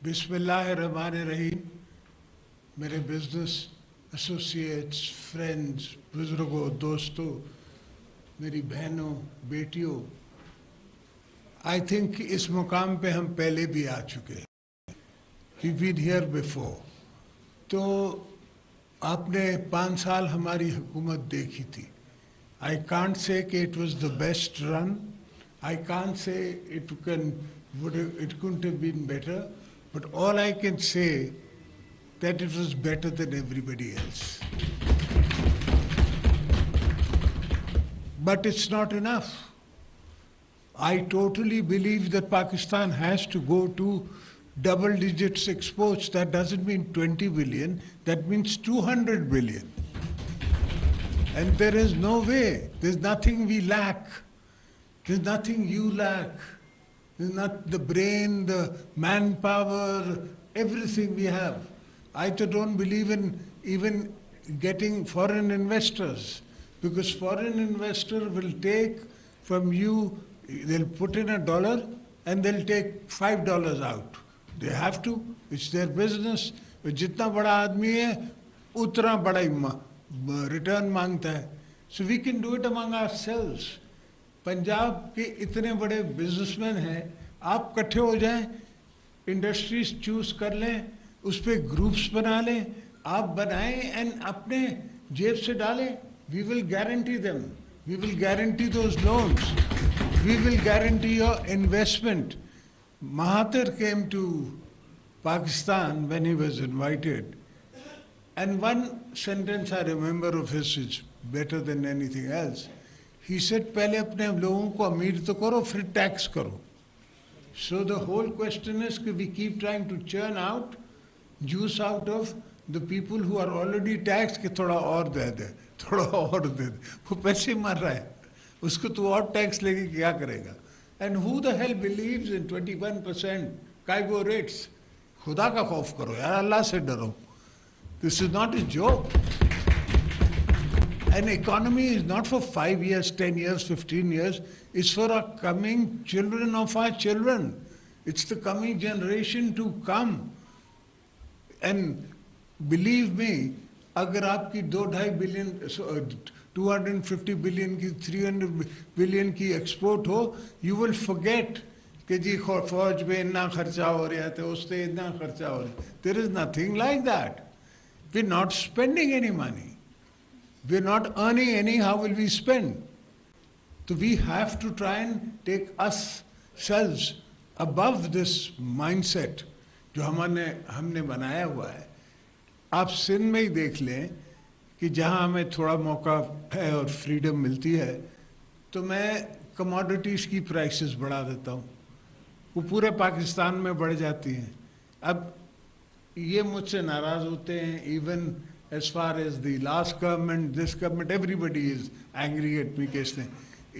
बिस्मिल्लाहिर्रहमानिर्रहीम। मेरे business associates, friends, बुजुर्गों, दोस्तों, मेरी बहनों, बेटियों, आई थिंक इस मुकाम पे हम पहले भी आ चुके हैं। We've been here before. तो आपने 5 साल हमारी हुकूमत देखी थी। I can't say कि it was the best run. I can't say it couldn't have been better. But all I can say that it was better than everybody else. But it's not enough. I totally believe that Pakistan has to go to double digits exports. That doesn't mean 20 billion, that means 200 billion. And there is no way, there's nothing we lack. There's nothing you lack. There's not the brain, the manpower, everything we have. I don't believe in even getting foreign investors, because foreign investor will take from you, they'll put in $1 and they'll take $5 out. They have to, it's their business. जितना बड़ा आदमी है उतना बड़ा ही return मांगता है. So we can do it among ourselves. Punjab के इतने बड़े बिजनेसमैन हैं, आप इकट्ठे हो जाएं, इंडस्ट्रीज चूज कर लें, उस पर ग्रुप्स बना लें, आप बनाएं एंड अपने जेब से डालें. We will guarantee them. We will guarantee those loans. We will guarantee your investment. Mahathir came to Pakistan when he was invited, and one sentence I remember of his is better than anything else. He said, पहले अपने लोगों को अमीर तो करो, फिर tax करो. So the whole question is that we keep trying to churn out juice out of the people who are already taxed कि थोड़ा और दे दे, थोड़ा और दे दे. वो पैसे मर रहा है, उसको तो और टैक्स लेके क्या करेगा? And who the hell believes in 21% Kaigo rates? खुदा का खौफ करो यार, अल्लाह से डरो. This is not a joke. An economy is not for 5 years, 10 years, 15 years. It's for our coming children of our children. It's the coming generation to come. And believe me, अगर आपकी 2-2.5 billion, 250 billion की 300 billion की export हो, you will forget कि जी फौज में इतना खर्चा हो रहा है, तो उससे इतना खर्चा हो रहा है. There is nothing like that. We're not spending any money. We're not earning any, how will we spend? So we have to try and take ourselves above this mindset जो हमने बनाया हुआ है. आप सिंध में ही देख लें कि जहाँ हमें थोड़ा मौका है और फ्रीडम मिलती है, तो मैं कमोडिटीज़ की प्राइसेस बढ़ा देता हूँ, वो पूरे पाकिस्तान में बढ़ जाती हैं. अब ये मुझसे नाराज़ होते हैं. Even as far as the last government, this government, everybody is angry at me कि इसने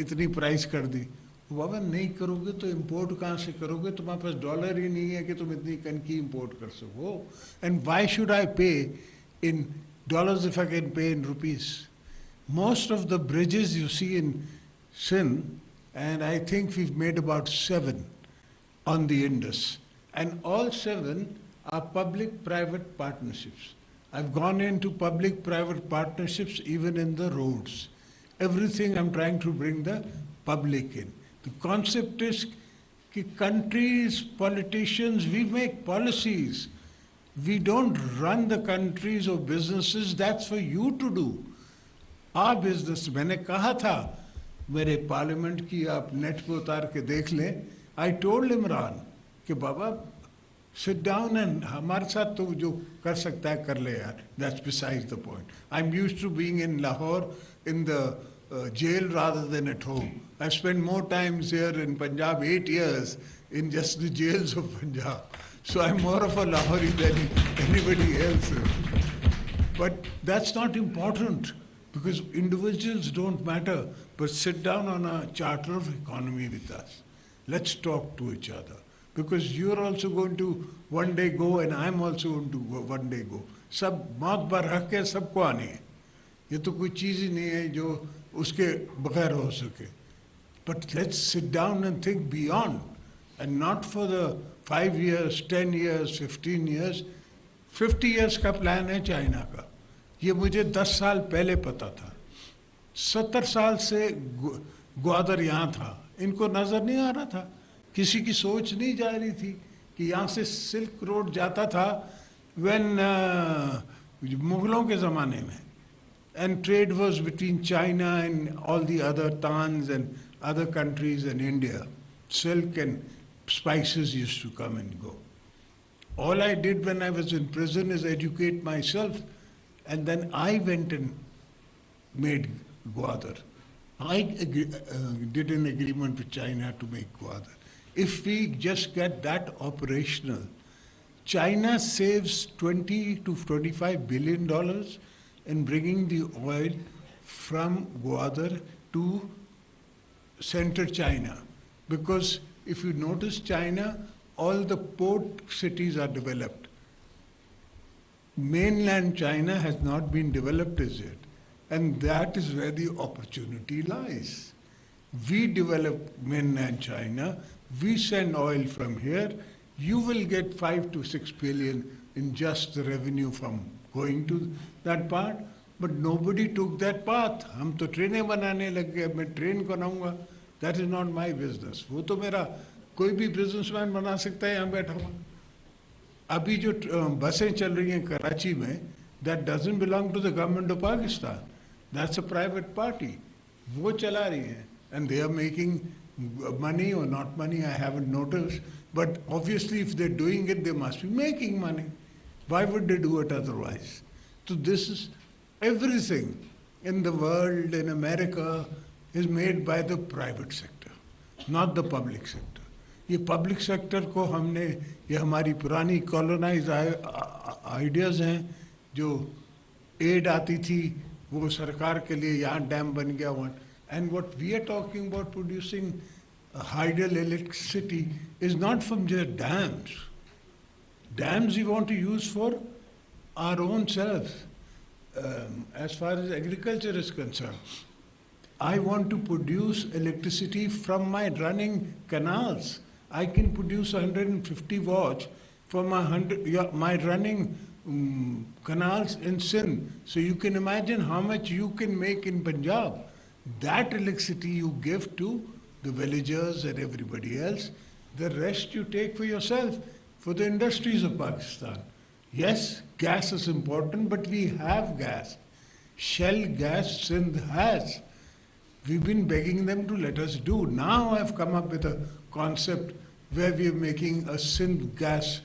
इतनी प्राइस कर दी. बाबा नहीं करोगे तो इंपोर्ट कहाँ से करोगे? तुम्हारे पास डॉलर ही नहीं है कि तुम इतनी कनकी इंपोर्ट कर सको. And why should I pay in dollars if I can pay in rupees? Most of the bridges you see in Sindh, and I think we've made about 7 on the Indus, and all 7 are public-private partnerships. I've gone into public-private partnerships even in the roads. Everything I'm trying to bring the public in. The concept is that countries, politicians, we make policies. We don't run the countries or businesses. That's for you to do. Our business, मैंने कहा था मेरे parliament की आप net पे उतार के देख लें. I told Imran कि बाबा sit down and हमारे साथ तो जो कर सकता है कर ले यार. That's besides the point. I'm used to being in Lahore in the jail rather than at home. I've spent more times here in Punjab, 8 years, in just the jails of Punjab. So I'm more of a Lahori than anybody else. But that's not important, because individuals don't matter. But sit down on a charter of economy with us. Let's talk to each other. Because you're also going to one day go and I'm also going to one day go. सब मौत पर रख के सबको आनी है. ये तो कोई चीज़ ही नहीं है जो उसके बगैर हो सके. But let's sit down and think beyond. and not for the 5 years, 10 years, 15 years. 50 years का प्लान है चाइना का. ये मुझे 10 साल पहले पता था. 70 साल से ग्वादर यहाँ था. इनको नज़र नहीं आ रहा था. किसी की सोच नहीं जा रही थी कि यहाँ से सिल्क रोड जाता था when मुगलों के ज़माने में. And trade was between China and all the other Tans and other countries and India. Silk and spices used to come and go. All I did when I was in prison is educate myself, and then I went and made Gwadar. I did an agreement with China to make Gwadar. If we just get that operational, China saves $20 to $25 billion in bringing the oil from Gwadar to central China. Because if you notice China, all the port cities are developed. Mainland China has not been developed as yet. And that is where the opportunity lies. We develop mainland China, we send oil from here, you will get 5 to 6 billion in just the revenue from going to that part, but nobody took that path. हम तो ट्रेनें बनाने लग गए, मैं train बनाऊंगा. That is not my business. वो तो मेरा कोई भी बिजनेसमैन बना सकता है यहाँ बैठा हुआ. अभी जो बसें चल रही हैं कराची में, that doesn't belong to the government of Pakistan. That's a private party. वो चला रही हैं, and they are making money or not money, I haven't noticed. But obviously if they're doing it, they must be making money. Why would they do it otherwise? So this is everything in the world, in America, is made by the private sector, not the public sector. ये public sector को हमने, ये हमारी पुरानी colonized ideas हैं, जो aid आती थी, वो सरकार के लिए यहाँ डैम बन गया हुआ. And what we are talking about producing hydel electricity is not from just dams. Dams we want to use for our own selves. As far as agriculture is concerned, I want to produce electricity from my running canals. I can produce 150 watts from my running canals in Sindh. So you can imagine how much you can make in Punjab. That electricity you give to the villagers and everybody else. The rest you take for yourself, for the industries of Pakistan. Yes, gas is important, but we have gas. Shell gas Sindh has. We've been begging them to let us do. Now I've come up with a concept where we are making a Sindh gas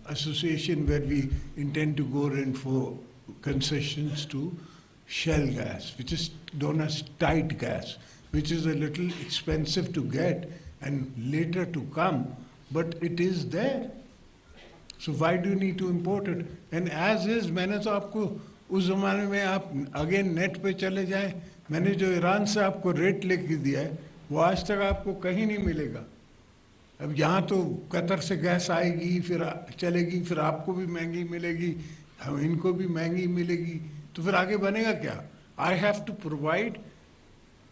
association where we intend to go in for concessions to shell gas, which is known as tight gas, which is a little expensive to get and later to come, but it is there. So why do you need to import it? And as is, मैंने तो आपको उस ज़माने में आप again net पे चले जाएं, मैंने जो ईरान से आपको रेट लेके दिया है, वो आज तक आपको कहीं नहीं मिलेगा. अब यहाँ तो कतर से गैस आएगी, फिर चलेगी, फिर आपको भी महंगी मिलेगी, हम इनको भी महंगी मिलेगी, तो फिर आगे बनेगा क्या? I have to provide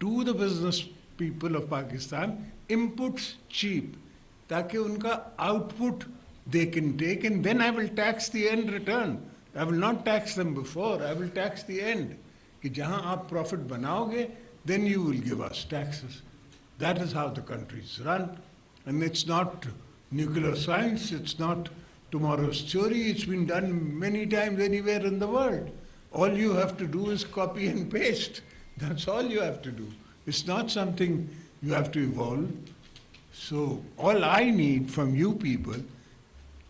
to the business people of Pakistan inputs cheap, ताकि उनका output they can take, and then I will tax the end return. I will not tax them before, I will tax the end. कि जहाँ आप profit बनाओगे, then you will give us taxes. That is how the country is run. And it's not nuclear science, it's not tomorrow's theory, it's been done many times anywhere in the world. All you have to do is copy and paste. That's all you have to do. It's not something you have to evolve. So all I need from you people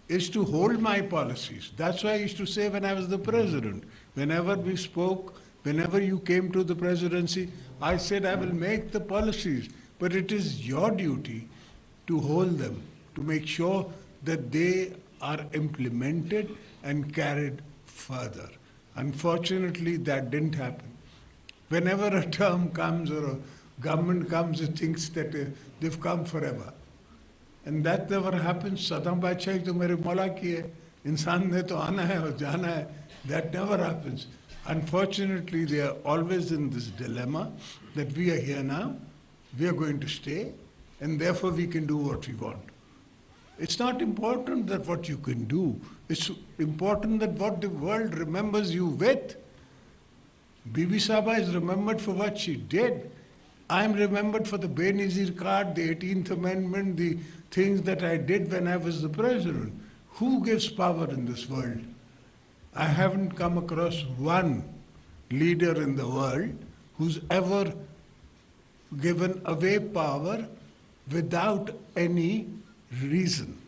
is to hold my policies. That's why I used to say when I was the president, whenever we spoke, whenever you came to the presidency, I said I will make the policies, but it is your duty to hold them, to make sure that they are implemented and carried further. Unfortunately, that didn't happen. Whenever a term comes or a government comes, it thinks that they've come forever. And that never happens. Sadam Bachai to mere Mola ki hai. Insan ne to aana hai aur jana hai. That never happens. Unfortunately, they are always in this dilemma that we are here now, we are going to stay, and therefore we can do what we want. It's not important that what you can do. It's important that what the world remembers you with. Bibi Saba is remembered for what she did. I'm remembered for the Benazir card, the 18th Amendment, the things that I did when I was the president. Who gives power in this world? I haven't come across one leader in the world who's ever given away power without any reason.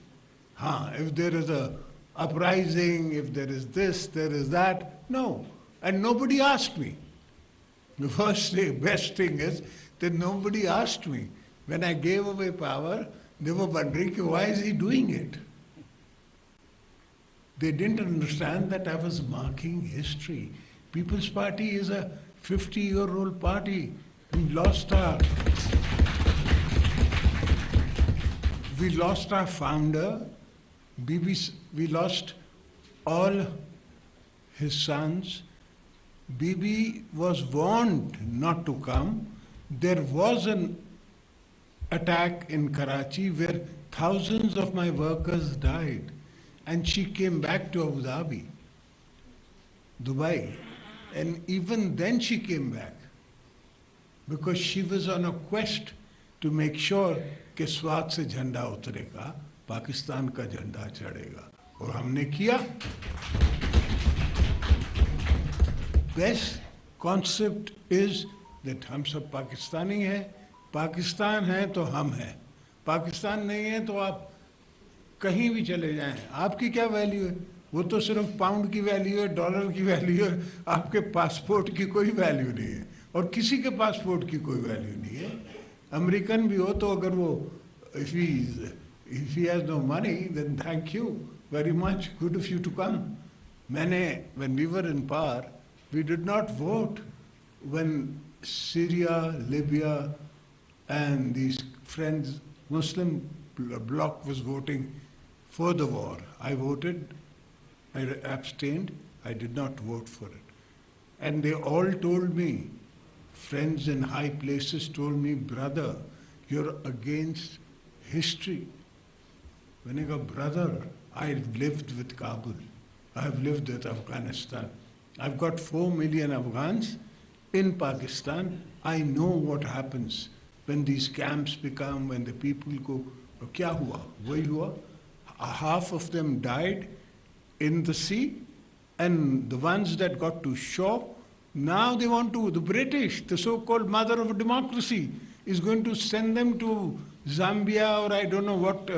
If there is a uprising, if there is this, there is that, no. And nobody asked me. The best thing is that nobody asked me. When I gave away power, they were wondering, why is he doing it? They didn't understand that I was marking history. People's Party is a 50-year-old party. We lost our founder. We lost all his sons. Bibi was warned not to come. There was an attack in Karachi where thousands of my workers died. And she came back to Abu Dhabi, Dubai. And even then she came back because she was on a quest to make sure कि स्वात से झंडा उतरेगा, पाकिस्तान का झंडा चढ़ेगा. और हमने किया. Best concept is that हम सब पाकिस्तानी हैं. पाकिस्तान है तो हम हैं. पाकिस्तान नहीं है तो आप कहीं भी चले जाएं. आपकी क्या वैल्यू है? वो तो सिर्फ पाउंड की वैल्यू है, डॉलर की वैल्यू है. आपके पासपोर्ट की कोई वैल्यू नहीं है और किसी के पासपोर्ट की कोई वैल्यू नहीं है. अमेरिकन भी हो तो अगर वो if he has no money, then thank you very much, good of you to come. When we were in power, we did not vote when Syria, Libya and these friends, Muslim bloc was voting for the war. I voted, I abstained, I did not vote for it. And they all told me, friends in high places told me, brother, you're against history. When I go, brother, I've lived with Kabul. I've lived with Afghanistan. I've got 4 million Afghans in Pakistan. I know what happens when these camps become, when the people go, kya hua? Wahi hua? Half of them died in the sea, and the ones that got to shore, now they want to, the British, the so-called mother of democracy, is going to send them to Zambia or I don't know what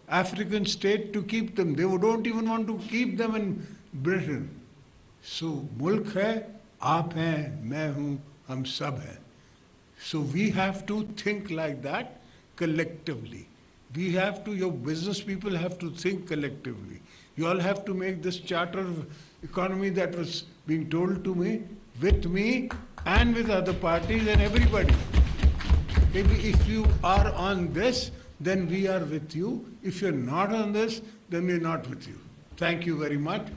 African state to keep them. They don't even want to keep them in Britain. So, mulk hai, aap hai, main hu, hum sab hai. So we have to think like that collectively. We have to, your business people have to think collectively. You all have to make this charter of economy that was being told to me, with me and with other parties and everybody. If you are on this, then we are with you. If you're not on this, then we're not with you. Thank you very much.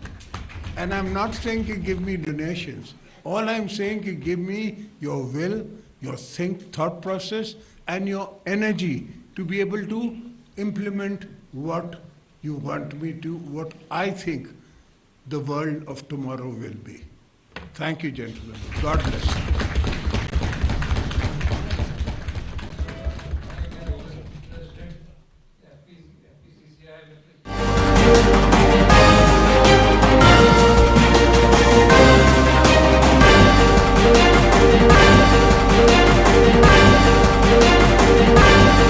And I'm not saying to give me donations. All I'm saying is give me your will, your thought process, and your energy to be able to implement what you want me to, what I think the world of tomorrow will be. Thank you, gentlemen. God bless you.